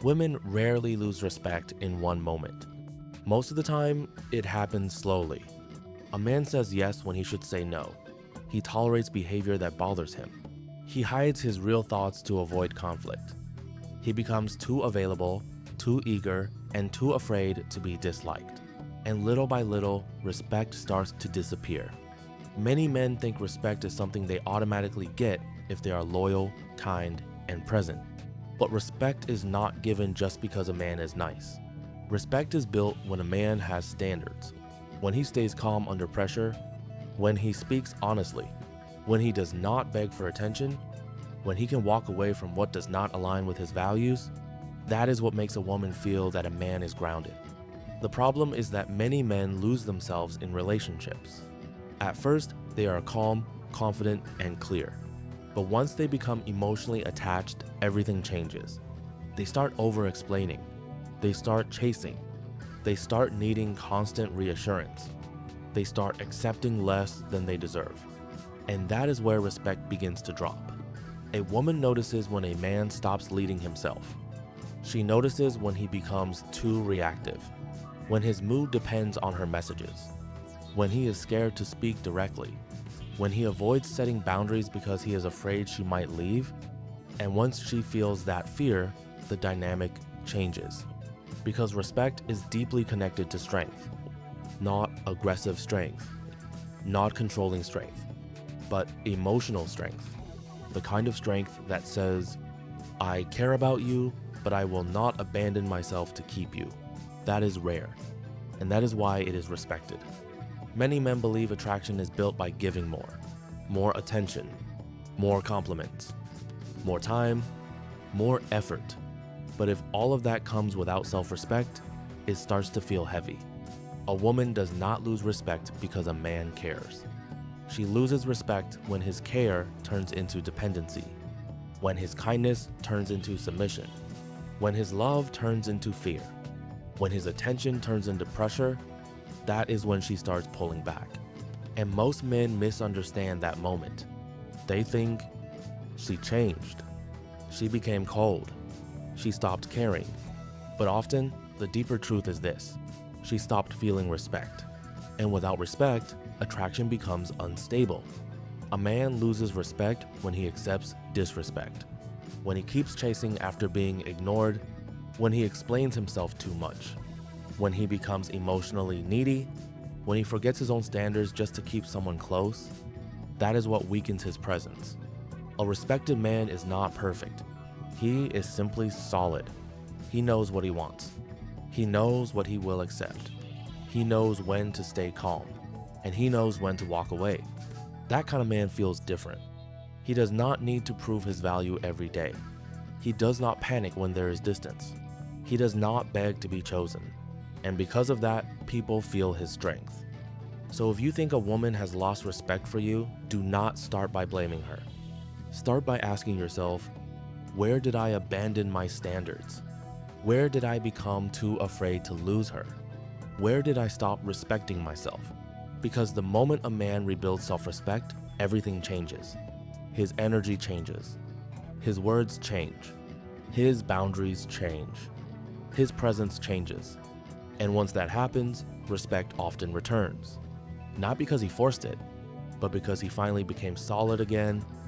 Women rarely lose respect in one moment. Most of the time, it happens slowly. A man says yes when he should say no. He tolerates behavior that bothers him. He hides his real thoughts to avoid conflict. He becomes too available, too eager, and too afraid to be disliked. And little by little, respect starts to disappear. Many men think respect is something they automatically get if they are loyal, kind, and present. But respect is not given just because a man is nice. Respect is built when a man has standards, when he stays calm under pressure, when he speaks honestly, when he does not beg for attention, when he can walk away from what does not align with his values. That is what makes a woman feel that a man is grounded. The problem is that many men lose themselves in relationships. At first, they are calm, confident, and clear. But once they become emotionally attached, everything changes. They start over-explaining. They start chasing. They start needing constant reassurance. They start accepting less than they deserve. And that is where respect begins to drop. A woman notices when a man stops leading himself. She notices when he becomes too reactive, when his mood depends on her messages, when he is scared to speak directly, when he avoids setting boundaries because he is afraid she might leave. And once she feels that fear, the dynamic changes. Because respect is deeply connected to strength, not aggressive strength, not controlling strength, but emotional strength. The kind of strength that says, I care about you, but I will not abandon myself to keep you. That is rare, and that is why it is respected. Many men believe attraction is built by giving more attention, more compliments, more time, more effort. But if all of that comes without self-respect, it starts to feel heavy. A woman does not lose respect because a man cares. She loses respect when his care turns into dependency, when his kindness turns into submission, when his love turns into fear, when his attention turns into pressure. That is when she starts pulling back. And most men misunderstand that moment. They think, she changed. She became cold. She stopped caring. But often, the deeper truth is this: she stopped feeling respect. And without respect, attraction becomes unstable. A man loses respect when he accepts disrespect, when he keeps chasing after being ignored, when he explains himself too much, when he becomes emotionally needy, when he forgets his own standards just to keep someone close. That is what weakens his presence. A respected man is not perfect. He is simply solid. He knows what he wants. He knows what he will accept. He knows when to stay calm, and he knows when to walk away. That kind of man feels different. He does not need to prove his value every day. He does not panic when there is distance. He does not beg to be chosen. And because of that, people feel his strength. So if you think a woman has lost respect for you, do not start by blaming her. Start by asking yourself, where did I abandon my standards? Where did I become too afraid to lose her? Where did I stop respecting myself? Because the moment a man rebuilds self-respect, everything changes. His energy changes. His words change. His boundaries change. His presence changes. And once that happens, respect often returns. Not because he forced it, but because he finally became solid again,